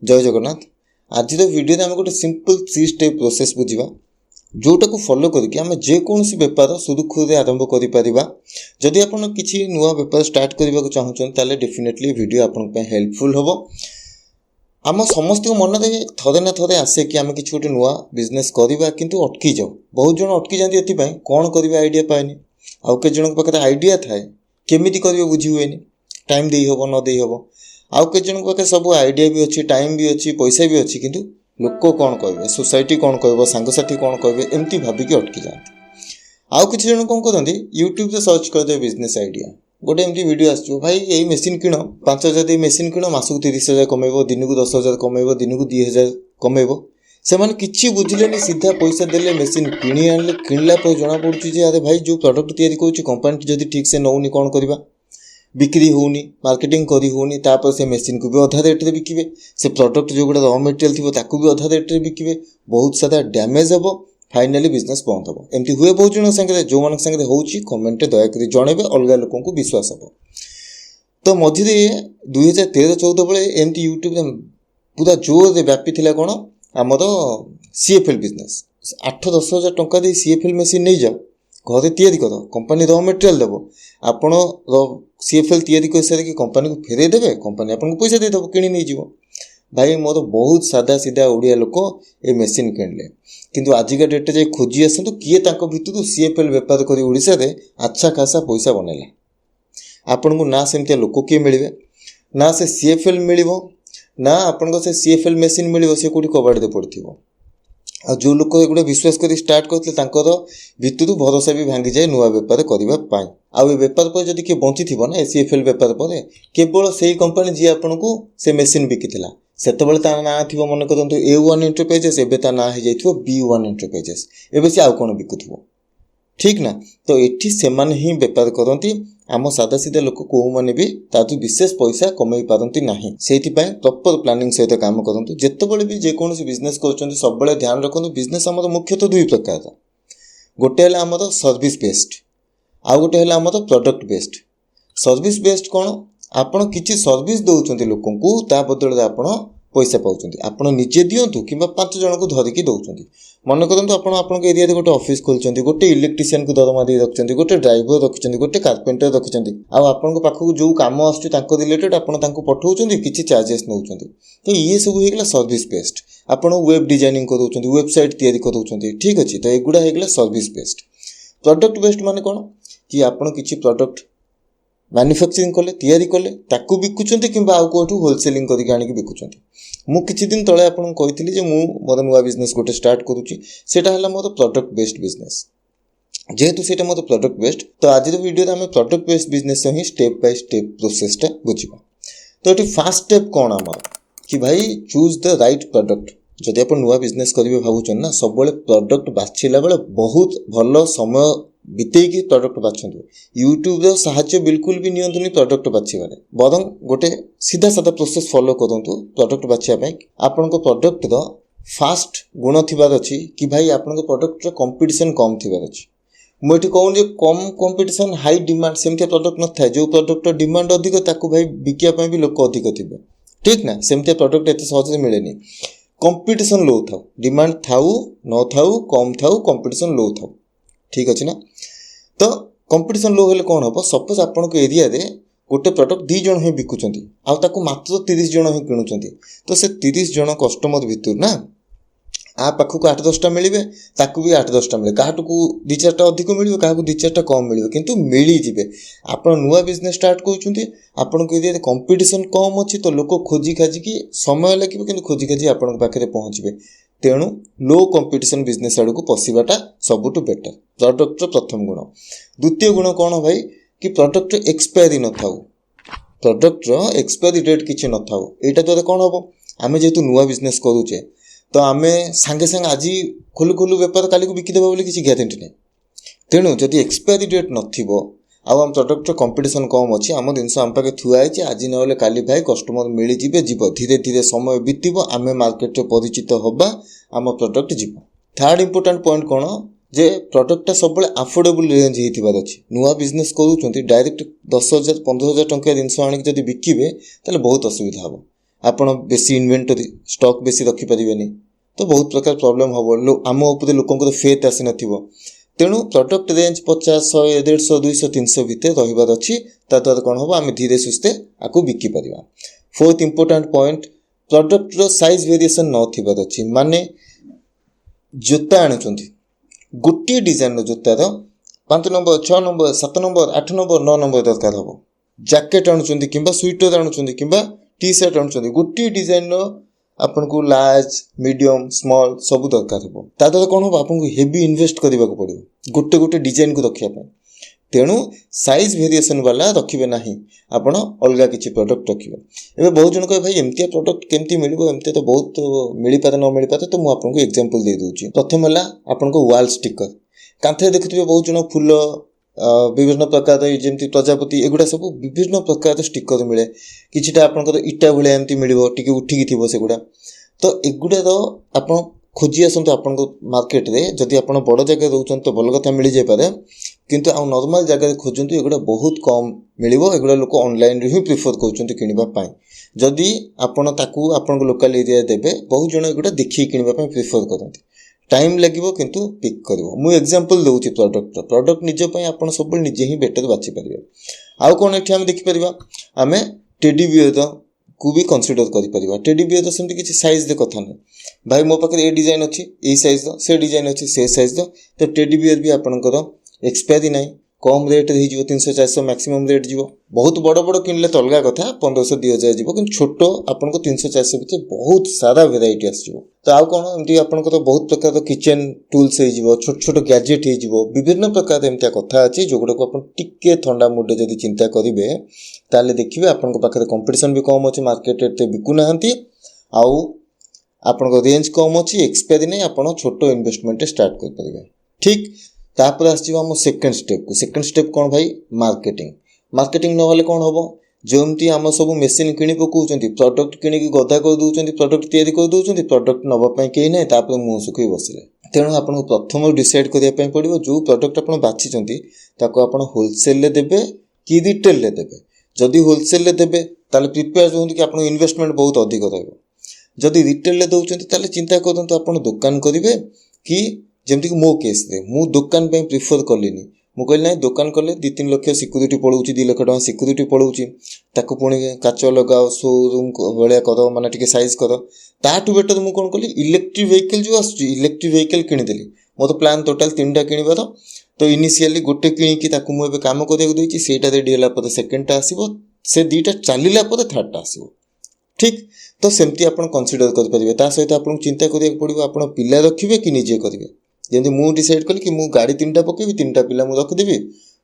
जय जगन्नाथ। आज वीडियो में आम गोटे सिंपल 3 स्टेप प्रोसेस बुझा जोटा को फॉलो करके आम जेकोसी बेपार सुरुखुरे आरंभ कर। जदि आप किसी नुआ बेपार स्टार्ट करने को चाहते डेफिनेटली वीडियो आपंप हेल्पफुल हम। आम समस्त मन में थरे ना थरे आसे कि आम कि गोटे नुआ बिजनेस करवा किंतु अटकी जाऊ। बहुत जन अटकी जाती ये कौन कर आइडिया पाए आउ के जन पाखे आइडिया थाए केमी कर बुझी हुए टाइम दे हम न दे हम आउ के जन पाखे सब आइडिया भी अच्छी टाइम भी अच्छी पैसा भी अच्छी किंतु लोक कौन कहे सोसाइटी कौन कह सांगसाथी कौन कहे एमती भाविक अटकी जाती। आउ कि जन कौन करते यूट्यूब से सर्च करदे बिजनेस आइडिया गोटे एमती वीडियो आसो भाई यही मेसीन किण 5,000 दे मेसीन किण मासक 30,000 कमेब दिन को 10,000 कमेब दिन को 2,000 कमेब। से किसी बुझिले सीधा पैसा देले मेसीन किणी आनले किणला पर जना पड़ुछि अरे भाई जो प्रोडक्ट तैयारी करुछि कंपनी जदि ठीक से नौनी कौन करवा बिक्री होनी मार्केटिंग करी होनी तापर से मेसीन को भी अधा रेट रे बिकिबे से प्रोडक्ट जो गुडा रॉ मटेरियल थिबो ताकू भी अधा रेट रे बिकिबे बहुत सारा डैमेज हबो फाइनली बिजनेस बंद हबो। एमती हुए बहुत जन संगे जो मन संगे होउछि कमेंट रे दया करी जणेबे अलगा लोकन को विश्वास हबो। तो मझिरे 2013-14 बेले एमती यूट्यूब रे पूरा जोर रे व्यापी थिला कोन हमर सीएफएल बिजनेस 8-10 हजार टंका दे सीएफएल मेसीन नहीं जाओ घरे तैयारी कर कंपनी रॉ मटेरियल देव आपण सीएफएल तैयारी कर सारे कंपनी को फेरे देवे कंपनी आपको पैसा देदेव किणी नहीं जीव। भाई मोर बहुत सादा सीधा ओडिया लोक ए मेसीन किणले किंतु आजिका डेट जाए खोजी आसतु किए भितर सीएफएल बेपार कर ओडिशा रे अच्छा खासा पैसा बनैला। आपन को ना सेमतिया लोक किए मिलिबे ना से सीएफएल मिलिबो ना आपन से सीएफएल मेसीन मिलिबो से कोठी कबाड़ दे पड़थिबो। आ जो लोक एगुड़ा विश्वास कर स्टार्ट करते भितर भरोसा भी भांगी जाए नुआ बेपार करने। आउ ये बेपार पर जब किए बंची थी ना सीएफएल बेपार पर केवल से ही कंपनी जी आपन को से मेसीन बिकिथिला सेतबेले ता ना थिबो मन करंतु A1 एंटरप्राइजेस एबे ता ना हे जाइथिबो B1 एंटरप्राइजेस एबे से आउ कोन बिकुथिबो ठीक ना। तो एठी सेमान ही बेपार करती आम सादा सीधा लोक को माने भी तातु विशेष पैसा कमाई पारती नहीं से प्रॉपर प्लानिंग सहित काम करूँ। जितेबाला भी जेकोसी बिजनेस कर सब बड़े ध्यान रखु बिजनेस आम मुख्यतः 2 प्रकार गोटे है आमर सर्विस बेस्ड आउ गोटे है आमर प्रोडक्ट बेस्ड। सर्विस बेस्ड कौन आपड़ किसी सर्विस दौरान लोक ता बदल आपड़ पैसा पाँच आपड़ निजे दिंतु कि 5 जन को धरिकी दौरान मन करूँ आप एरिया गोटे ऑफिस खोलते गोटे इलेक्ट्रीशियन को दरमा दे रखिंट गोटे ड्राइवर रखिंट गोटे कार्पेंटर रखिंट आपन पाखक जो कम आस रिलेटेड आप पठाऊँ किसी चार्जेस नौ। तो ये सब होगा सर्विस बेस्ड आप वेब डिजाइनिंग कर वेबसाइट तैयारी कर ठीक अच्छे। तो एगुड़ा होगा सर्विस बेस्ड। प्रोडक्ट बेस्ड माने कौन कि आपड़ किसी प्रोडक्ट मैन्युफैक्चरिंग कले तैयारी कले ताकू बिकुचंती किंबा आउ कोठू होलसेलिंग करके आनिक बिकुचंती। मु किछि दिन तळे आपन कहितली जे मु मोर नुवा बिजनेस गोटे स्टार्ट करूची सेटा हला मोर प्रोडक्ट बेस्ड बिजनेस। जेहेतु सेटा मोर प्रोडक्ट बेस्ड तो आज वीडियो रे हम product based business he step by step process टा बुझिबा। तो एटी फर्स्ट स्टेप कोन हमर कि भाई चूज द राइट प्रोडक्ट। जदि आप नुआ बिजनेस करिवे भाबुचन ना सब बेले प्रोडक्ट बाछिला बेले बहुत भलो समय बितेकी प्रोडक्ट बाछंतु। यूट्यूब रो साहाय्य बिल्कुल भी नियंतुनी प्रोडक्ट बाछिबारे बरं गोटे सीधा साधा प्रोसेस फॉलो करंतु प्रोडक्ट बाछिया पई। आपन को प्रोडक्ट रो फास्ट गुण थिबार अछि कि भाई आपन को प्रोडक्ट रो कंपटीशन कम थिबार अछि। मोठी कहूँ जे कम कंपटीशन हाई डिमांड सेमती प्रोडक्ट न थाए जो प्रोडक्ट डिमांड अधिक ताकू भाई बिकिया पई भी लोक अधिक थिबे ठीक ना। सेमती प्रोडक्ट एते सहज मिलेनी कंपटीशन लो थाउ डिमांड थाउ न थाउ कम थाउ कंपटीशन लो थाउ ठीक अच्छे ना। तो कंपटीशन लो हेले कौन हम सपोज आपन को एरिया रे गोटे प्रोडक्ट 2 जन ही बिकुचंती आ ताकू मात्र 30 जन ही किणुचंती। तो से 30 जन कस्टमर भितर ना आ पाखक 8-10टा मिलिबे ताकू भी 8-10टा मिले काहाटू 2-4टा अधिक मिलिबे काहाकू 2-4टा कम मिलिबे किंतु मिली जिवे। आपण नुआ बिजनेस स्टार्ट करूचंती आपण को एरिया कंपटीशन कम अछि तो लोक खोजी खाजी की समय लागिबे किंतु खोजी खाजी आपण पाखरे पहुंचबे। तेणु लो कंपटीशन बिजनेस आड़ को पशिबाटा सबुठु बेटर प्रोडक्ट प्रथम गुण। द्वितीय गुण कौन भाई कि प्रोडक्ट एक्सपायरी न थाउ प्रोडक्ट एक्सपायरी डेट किछि न थाउ। एटा द्वारा कौन हम आमे जेतु नुआ बिजनेस करूचे तो आमे संगे संगे आज खोलु खोलु बेपार काली को बिकिदेबा बोली किछि ग्यारंटी नै। तेणु जदि एक्सपायरी डेट नथिबो आउ आम प्रोडक्ट कंपटीशन कम अच्छी आम जिनस आम पाखे थुआ है आज ना काली भाई कस्टमर मिली जीवे जीव धीरे धीरे समय बीतब आम मार्केट परिचित होबा आम प्रोडक्ट जीव। थर्ड इंपोर्टेंट पॉइंट कौन जे प्रोडक्टा सब अफोर्डेबल रेंज होइतिबार अछि। नुआ बिजनेस करूछंती डायरेक्ट 10,000 15,000 टंका जिनस आनिक जदि बिकिबे ताले बहुत असुविधा हो। ଆପଣ ବେଶୀ ଇନଭେଣ୍ଟୋରୀ ଷ୍ଟକ୍ ବେଶୀ ରଖିପାରିବେନି, ତ ବହୁତ ପ୍ରକାର ପ୍ରୋବ୍ଲେମ୍ ହେବ। ଆମ ଉପରେ ଲୋକଙ୍କର ଫେଥ୍ ଆସିନଥିବ। ତେଣୁ ପ୍ରଡ଼କ୍ଟ ରେଞ୍ଜ 50, 100, 150, 200, 300 ଭିତରେ ରହିବାର ଅଛି। ତା ଦ୍ୱାରା କ'ଣ ହେବ, ଆମେ ଧୀରେ ସୁସ୍ଥେ ଆକୁ ବିକିପାରିବା। ଫୋର୍ଥ ଇମ୍ପୋର୍ଟାଣ୍ଟ ପଏଣ୍ଟ, ପ୍ରଡ଼କ୍ଟର ସାଇଜ୍ ଭେରିଏସନ୍ ନଥିବାର ଅଛି। ମାନେ ଜୋତା ଆଣୁଛନ୍ତି, ଗୋଟିଏ ଡିଜାଇନର ଜୋତାର 5 number, 6 number, 7 number, 8 number, 9 number ଦରକାର ହେବ। ଜ୍ୟାକେଟ୍ ଆଣୁଛନ୍ତି କିମ୍ବା ସୁଇଟର ଆଣୁଛନ୍ତି କିମ୍ବା ଟି ସାର୍ଟ ଆଣୁଛନ୍ତି, ଗୋଟିଏ ଡିଜାଇନର ଆପଣଙ୍କୁ ଲାର୍ଜ, ମିଡ଼ିୟମ୍, ସ୍ମଲ୍ ସବୁ ଦରକାର ହେବ। ତା ଦ୍ୱାରା କ'ଣ ହେବ, ଆପଣଙ୍କୁ ହେଭି ଇନଭେଷ୍ଟ କରିବାକୁ ପଡ଼ିବ ଗୋଟେ ଗୋଟେ ଡିଜାଇନକୁ ରଖିବା ପାଇଁ। ତେଣୁ ସାଇଜ୍ ଭେରିଏସନ୍ ବାଲା ରଖିବେ ନାହିଁ, ଆପଣ ଅଲଗା କିଛି ପ୍ରଡ଼କ୍ଟ ରଖିବେ। ଏବେ ବହୁତ ଜଣ କହିବେ ଭାଇ ଏମିତିଆ ପ୍ରଡ଼କ୍ଟ କେମିତି ମିଳିବ, ଏମିତି ତ ବହୁତ ମିଳିପାରେ ନ ମିଳିପାରେ। ତ ମୁଁ ଆପଣଙ୍କୁ ଏକ୍ଜାମ୍ପଲ୍ ଦେଇଦେଉଛି। ପ୍ରଥମ ହେଲା ଆପଣଙ୍କ ୱାଲ୍ ଷ୍ଟିକର୍। କାନ୍ଥରେ ଦେଖୁଥିବେ ବହୁତ ଜଣ ଫୁଲ, ବିଭିନ୍ନ ପ୍ରକାର ଯେମିତି ପ୍ରଜାପତି, ଏଗୁଡ଼ା ସବୁ ବିଭିନ୍ନ ପ୍ରକାର ଷ୍ଟିକର ମିଳେ। କିଛିଟା ଆପଣଙ୍କର ଇଟା ଭଳିଆ ଏମିତି ମିଳିବ, ଟିକେ ଉଠିକି ଥିବ ସେଗୁଡ଼ା। ତ ଏଗୁଡ଼ାର ଆପଣ ଖୋଜି ଆସନ୍ତୁ ଆପଣଙ୍କ ମାର୍କେଟରେ। ଯଦି ଆପଣ ବଡ଼ ଜାଗାରେ ରହୁଛନ୍ତି ତ ଭଲ କଥା, ମିଳିଯାଇପାରେ। କିନ୍ତୁ ଆଉ ନର୍ମାଲ୍ ଜାଗାରେ ଖୋଜନ୍ତୁ, ଏଗୁଡ଼ା ବହୁତ କମ୍ ମିଳିବ। ଏଗୁଡ଼ା ଲୋକ ଅନଲାଇନ୍ରେ ହିଁ ପ୍ରିଫର୍ କରୁଛନ୍ତି କିଣିବା ପାଇଁ। ଯଦି ଆପଣ ତାକୁ ଆପଣଙ୍କ ଲୋକାଲ୍ ଏରିଆରେ ଦେବେ, ବହୁତ ଜଣ ଏଗୁଡ଼ା ଦେଖିକି କିଣିବା ପାଇଁ ପ୍ରିଫର୍ କରନ୍ତି। ଟାଇମ୍ ଲାଗିବ କିନ୍ତୁ ପିକ୍ କରିବ। ମୁଁ ଏକ୍ଜାମ୍ପଲ୍ ଦେଉଛି ପ୍ରଡ଼କ୍ଟ ନିଜ ପାଇଁ ଆପଣ ସବୁବେଳେ ନିଜେ ହିଁ ବେଟର୍ ବାଛିପାରିବେ। ଆଉ କ'ଣ ଏଠି ଆମେ ଦେଖିପାରିବା, ଆମେ ଟେଡି ବିୟରକୁ ବି କନସିଡର୍ କରିପାରିବା। ଟେଡି ବିୟର ସେମିତି କିଛି ସାଇଜ୍ର କଥା ନାହିଁ। ଭାଇ ମୋ ପାଖରେ ଏ ଡିଜାଇନ୍ ଅଛି ଏଇ ସାଇଜ୍ର, ସେ ଡିଜାଇନ୍ ଅଛି ସେ ସାଇଜ୍ର। ତ ଟେଡି ବିୟର ବି ଆପଣଙ୍କର ଏକ୍ସପାୟାରି ନାହିଁ, କମ୍ ରେଟ୍ରେ ହେଇଯିବ। 300, 400 ମ୍ୟାକ୍ସିମମ୍ ରେଟ୍ ଯିବ। ବହୁତ ବଡ଼ ବଡ଼ କିଣିଲେ ତ ଅଲଗା କଥା, 1500, 2000 ଯିବ। କିନ୍ତୁ ଛୋଟ ଆପଣଙ୍କୁ 300, 400 ଭିତରେ ବହୁତ ସାରା ଭେରାଇଟି ଆସିଯିବ। ତ ଆଉ କ'ଣ, ଏମିତି ଆପଣଙ୍କର ବହୁତ ପ୍ରକାର କିଚେନ୍ ଟୁଲ୍ସ ହେଇଯିବ, ଛୋଟ ଛୋଟ ଗ୍ୟାଜେଟ୍ ହେଇଯିବ, ବିଭିନ୍ନ ପ୍ରକାର ଏମିତିଆ କଥା ଅଛି ଯେଉଁଗୁଡ଼ାକୁ ଆପଣ ଟିକେ ଥଣ୍ଡା ମୁଡ଼ରେ ଯଦି ଚିନ୍ତା କରିବେ, ତାହେଲେ ଦେଖିବେ ଆପଣଙ୍କ ପାଖରେ କମ୍ପିଟିସନ୍ ବି କମ୍ ଅଛି, ମାର୍କେଟରେ ଏତେ ବିକୁନାହାନ୍ତି, ଆଉ ଆପଣଙ୍କ ରେଞ୍ଜ କମ୍ ଅଛି, ଏକ୍ସପାୟାରି ନାହିଁ। ଆପଣ ଛୋଟ ଇନଭେଷ୍ଟମେଣ୍ଟରେ ଷ୍ଟାର୍ଟ କରିପାରିବେ। ଠିକ୍। ତାପରେ ଆସିଯିବ ଆମ ସେକେଣ୍ଡ ଷ୍ଟେପ୍କୁ। ସେକେଣ୍ଡ ଷ୍ଟେପ୍ କ'ଣ ଭାଇ, ମାର୍କେଟିଂ ନହେଲେ କ'ଣ ହେବ, ଯେମିତି ଆମ ସବୁ ମେସିନ୍ କିଣି ପକାଉଛନ୍ତି, ପ୍ରଡ଼କ୍ଟ କିଣିକି ଗଦା କରିଦେଉଛନ୍ତି, ପ୍ରଡ଼କ୍ଟ ତିଆରି କରିଦେଉଛନ୍ତି, ପ୍ରଡ଼କ୍ଟ ନେବା ପାଇଁ କେହି ନାହିଁ, ତାପରେ ମୁହଁ ଶୁଖେଇ ବସିଲେ। ତେଣୁ ଆପଣଙ୍କୁ ପ୍ରଥମରୁ ଡିସାଇଡ଼୍ କରିବା ପାଇଁ ପଡ଼ିବ, ଯେଉଁ ପ୍ରଡ଼କ୍ଟ ଆପଣ ବାଛିଛନ୍ତି ତାକୁ ଆପଣ ହୋଲସେଲ୍ରେ ଦେବେ କି ରିଟେଲ୍ରେ ଦେବେ। ଯଦି ହୋଲସେଲ୍ରେ ଦେବେ ତାହେଲେ ପ୍ରିପେୟାର ରୁହନ୍ତୁ କି ଆପଣଙ୍କ ଇନଭେଷ୍ଟମେଣ୍ଟ ବହୁତ ଅଧିକ ରହିବ। ଯଦି ରିଟେଲ୍ରେ ଦେଉଛନ୍ତି ତାହେଲେ ଚିନ୍ତା କରନ୍ତୁ ଆପଣ ଦୋକାନ କରିବେ କି, ଯେମିତିକି ମୋ କେସ୍ରେ ମୁଁ ଦୋକାନ ପାଇଁ ପ୍ରିଫର୍ କଲିନି। ମୁଁ କହିଲି ନାହିଁ, ଦୋକାନ କଲେ 2-3 ଲକ୍ଷ ସିକ୍ୟୁରିଟି ପଳାଉଛି, 2 ଲକ୍ଷ ଟଙ୍କା ସିକ୍ୟୁରିଟି ପଳାଉଛି, ତାକୁ ପୁଣି କାଚ ଲଗାଅ, ଶୋରୁମ୍ ଭଳିଆ କର, ମାନେ ଟିକେ ସାଇଜ୍ କର। ତାଠୁ ବେଟର୍ ମୁଁ କ'ଣ କଲି, ଇଲେକ୍ଟ୍ରିକ୍ ଭେହିକଲ୍ ଯେଉଁ ଆସୁଛି, ଇଲେକ୍ଟ୍ରିକ୍ ଭେହିକଲ୍ କିଣିଦେଲି। ମୋର ପ୍ଲାନ୍ ଟୋଟାଲ୍ 3ଟା କିଣିବାର। ତ ଇନିସିଆଲି ଗୋଟେ କିଣିକି ତାକୁ ମୁଁ ଏବେ କାମ କରିବାକୁ ଦେଇଛି। ସେଇଟା ରେଡ଼ି ହେଲା ପରେ ସେକେଣ୍ଡଟା ଆସିବ, ସେ 2ଟା ଚାଲିଲା ପରେ ଥାର୍ଡ଼ଟା ଆସିବ। ଠିକ୍। ତ ସେମିତି ଆପଣ କନସିଡର୍ କରିପାରିବେ। ତା ସହିତ ଆପଣଙ୍କୁ ଚିନ୍ତା କରିବାକୁ ପଡ଼ିବ, ଆପଣ ପିଲା ରଖିବେ କି ନିଜେ କରିବେ। ଯେମିତି ମୁଁ ଡିସାଇଡ଼୍ କଲି କି ମୁଁ ଗାଡ଼ି 3ଟା ପକାଇବି, 3ଟା ପିଲା ମୁଁ ରଖିଦେବି,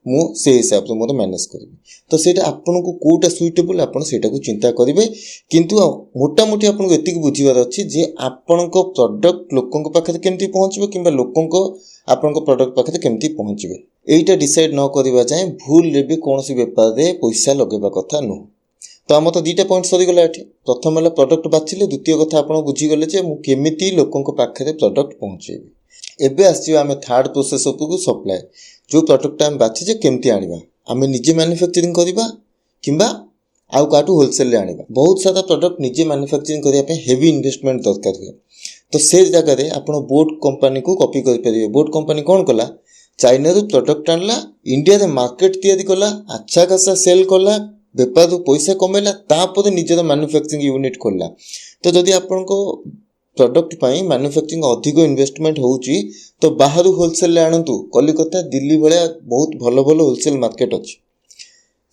ମୁଁ ସେଇ ହିସାବରେ ମୋର ମ୍ୟାନେଜ୍ କରିବି। ତ ସେଇଟା ଆପଣଙ୍କୁ କେଉଁଟା ସୁଇଟେବୁଲ୍ ଆପଣ ସେଇଟାକୁ ଚିନ୍ତା କରିବେ। କିନ୍ତୁ ମୋଟାମୋଟି ଆପଣଙ୍କୁ ଏତିକି ବୁଝିବାର ଅଛି ଯେ ଆପଣଙ୍କ ପ୍ରଡ଼କ୍ଟ ଲୋକଙ୍କ ପାଖରେ କେମିତି ପହଞ୍ଚିବ କିମ୍ବା ଲୋକଙ୍କ ଆପଣଙ୍କ ପ୍ରଡ଼କ୍ଟ ପାଖରେ କେମିତି ପହଞ୍ଚିବେ। এইটা ଡିସାଇଡ଼୍ ନ କରିବା ଯାଏଁ ଭୁଲରେ ବି କୌଣସି ବେପାରରେ ପଇସା ଲଗାଇବା କଥା ନୁହଁ। ତ ଆମର ତ 2ଟା ପଏଣ୍ଟ ସରିଗଲା ଏଠି। ପ୍ରଥମ ହେଲା ପ୍ରଡ଼କ୍ଟ ବାଛିଲେ, ଦ୍ୱିତୀୟ କଥା ଆପଣ ବୁଝିଗଲେ ଯେ ମୁଁ କେମିତି ଲୋକଙ୍କ ପାଖରେ ପ୍ରଡ଼କ୍ଟ ପହଞ୍ଚାଇବି। ଏବେ ଆସିଯିବା ଆମେ ଥାର୍ଡ଼ ପ୍ରୋସେସ୍ ଉପରକୁ, ସପ୍ଲାଏ। ଯେଉଁ ପ୍ରଡ଼କ୍ଟଟା ଆମେ ବାଛିଛେ କେମିତି ଆଣିବା, ଆମେ ନିଜେ ମ୍ୟାନୁଫ୍ୟାକ୍ଚରିଂ କରିବା କିମ୍ବା ଆଉ କାହାଠୁ ହୋଲସେଲ୍ରେ ଆଣିବା। ବହୁତ ସାରା ପ୍ରଡ଼କ୍ଟ ନିଜେ ମ୍ୟାନୁଫ୍ୟାକ୍ଚରିଂ କରିବା ପାଇଁ ହେଭି ଇନଭେଷ୍ଟମେଣ୍ଟ ଦରକାର ହୁଏ। ତ ସେ ଜାଗାରେ ଆପଣ ବୋଟ୍ କମ୍ପାନୀକୁ କପି କରିପାରିବେ। ବୋଟ୍ କମ୍ପାନୀ କ'ଣ କଲା, ଚାଇନାରୁ ପ୍ରଡ଼କ୍ଟ ଆଣିଲା, ଇଣ୍ଡିଆରେ ମାର୍କେଟ ତିଆରି କଲା, ଆଚ୍ଛା ଖାସା ସେଲ୍ କଲା, ବେପାରରୁ ପଇସା କମେଇଲା, ତାପରେ ନିଜର ମ୍ୟାନୁଫ୍ୟାକ୍ଚରିଂ ୟୁନିଟ୍ ଖୋଲିଲା। ତ ଯଦି ଆପଣଙ୍କ ପ୍ରଡ଼କ୍ଟ ପାଇଁ ମ୍ୟାନୁଫ୍ୟାକ୍ଚରିଂ ଅଧିକ ଇନଭେଷ୍ଟମେଣ୍ଟ ହେଉଛି ତ ବାହାରୁ ହୋଲସେଲ୍ରେ ଆଣନ୍ତୁ। କଲିକତା, ଦିଲ୍ଲୀ ଭଳିଆ ବହୁତ ଭଲ ଭଲ ହୋଲସେଲ୍ ମାର୍କେଟ ଅଛି,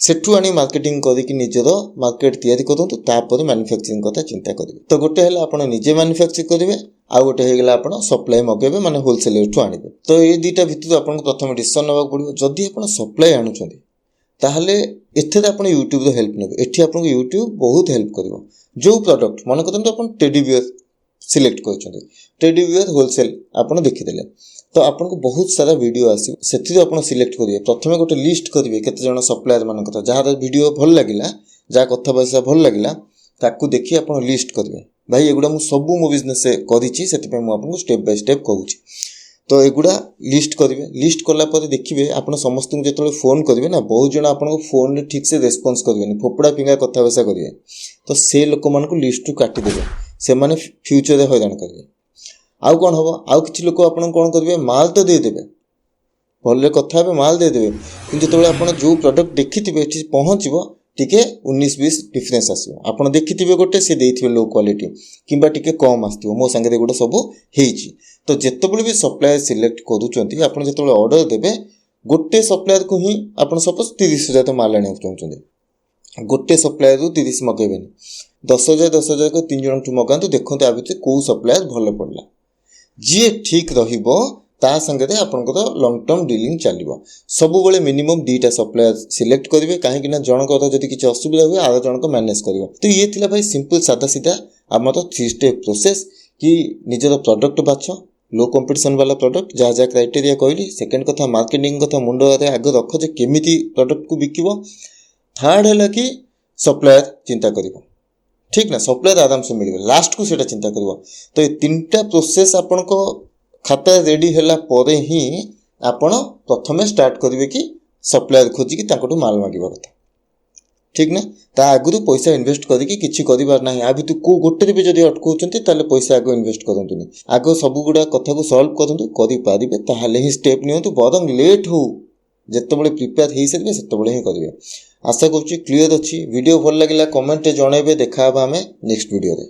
ସେଠୁ ଆଣି ମାର୍କେଟିଂ କରିକି ନିଜର ମାର୍କେଟ ତିଆରି କରନ୍ତୁ। ତାପରେ ମ୍ୟାନୁଫ୍ୟାକ୍ଚରିଂ କଥା ଚିନ୍ତା କରିବେ। ତ ଗୋଟେ ହେଲା ଆପଣ ନିଜେ ମ୍ୟାନୁଫ୍ୟାକ୍ଚର କରିବେ, ଆଉ ଗୋଟେ ହେଇଗଲା ଆପଣ ସପ୍ଲାଏ ମଗାଇବେ, ମାନେ ହୋଲସେଲର୍ଠୁ ଆଣିବେ। ତ ଏଇ 2ଟା ଭିତରୁ ଆପଣଙ୍କୁ ପ୍ରଥମେ ଡିସିସନ୍ ନେବାକୁ ପଡ଼ିବ। ଯଦି ଆପଣ ସପ୍ଲାଏ ଆଣୁଛନ୍ତି ତାହେଲେ ଏଥିରେ ଆପଣ ୟୁଟ୍ୟୁବର ହେଲ୍ପ ନେବେ। ଏଠି ଆପଣଙ୍କୁ ୟୁଟ୍ୟୁବ ବହୁତ ହେଲ୍ପ କରିବ। ଯେଉଁ ପ୍ରଡ଼କ୍ଟ, ମନେ କରନ୍ତୁ ଆପଣ ଟେଡି ବିୟର ସିଲେକ୍ଟ କରିଛନ୍ତି, ଟେଡି ବିୟର ହୋଲସେଲ୍ ଆପଣ ଦେଖିଦେଲେ, ତ ଆପଣଙ୍କୁ ବହୁତ ସାରା ଭିଡ଼ିଓ ଆସିବ, ସେଥିରୁ ଆପଣ ସିଲେକ୍ଟ କରିବେ। ପ୍ରଥମେ ଗୋଟେ ଲିଷ୍ଟ କରିବେ କେତେଜଣ ସପ୍ଲାୟରମାନଙ୍କର, ଯାହାର ଭିଡ଼ିଓ ଭଲ ଲାଗିଲା, ଯାହା କଥାବାର୍ତ୍ତା ଭଲ ଲାଗିଲା, ତାକୁ ଦେଖି ଆପଣ ଲିଷ୍ଟ କରିବେ। ଭାଇ ଏଗୁଡ଼ା ମୁଁ ସବୁ ମୋ ବିଜନେସ୍ରେ କରିଛି, ସେଥିପାଇଁ ମୁଁ ଆପଣଙ୍କୁ ଷ୍ଟେପ୍ ବାଇ ଷ୍ଟେପ୍ କହୁଛି। तो एगुड़ा लिस्ट करेंगे लिस्ट कलापर देखिए आप समस्त जो फोन करेंगे ना बहुत जन आप फोन ठीक से रेस्पॉन्स करेंगे फोपड़ा फिंगा कथाभाषा करेंगे तो से लोक मान लिस्ट काटिदेवे से मैंने फ्यूचर हैरान करेंगे आउ कौन हम आउ कि लोक आप कौन करेंगे माल तो देदेवे भले कथा है माल देदेवे कि जो आप जो प्रडक्ट देखिए पहुँचो टिके 19-20 डिफरेन्स आसो आप देखिए गोटे सी देते लो क्वालिटी किंबा टिके कम आसो मो सांगे गोटे सब होती तो जितेबाला भी सप्लायर सिलेक्ट करुँच आप जो ऑर्डर देवे गोटे सप्लायर को ही आप सपोज 30,000 माल आने चाहते गोटे सप्लायर रू 30 मगेबे 10,000 को 3 जन मगातु देखते आ भितर कौ सप्लायर भल पड़ा जी ठीक रहिबो ता संगे आपंकर लंग टर्म डीलिंग चलो सब बेले मिनिमम 2टा सप्लायर सिलेक्ट करेंगे कहीं जनक जब किसी असुविधा हुए आर जनक मैनेज कर तो ये थी भाई सिंपल सादा सीधा आम तो 3 स्टेप प्रोसेस कि निजर प्रोडक्ट बाछ लो कंपटीशन वाला प्रोडक्ट जहाँ जहाँ क्राइटेरिया कहली सेकेंड कथा मार्केटिंग कथा मुंड आगे रख जे केमी प्रोडक्ट को बिकिब थर्ड है कि सप्लायर चिंता कर ठीक ना सप्लायर आराम से मिले लास्ट को सीटा चिंता कर तो ये 3टा प्रोसेस आपण खाता रेडी है ही आपण प्रथम स्टार्ट करेंगे कि सप्लायर खोजिकी माल मांगा कथा ठीक ना ता आगु पैसा इन्वेस्ट करके किसी करार ना आ भितर को गोटे भी जब अटकाउंट पैसा आग इन्वेस्ट करूँ आग सब गुड़ा कथा को सल्व करूँ करेंगे ही स्टेप नियंतु बरং लेट हो जितेबाला प्रिपेयर हो सारे से ही करेंगे आशा करुँच क्लीयर अच्छी वीडियो भल लगे कमेंट जनइबे देखा आम नेक्स्ट वीडियो रे।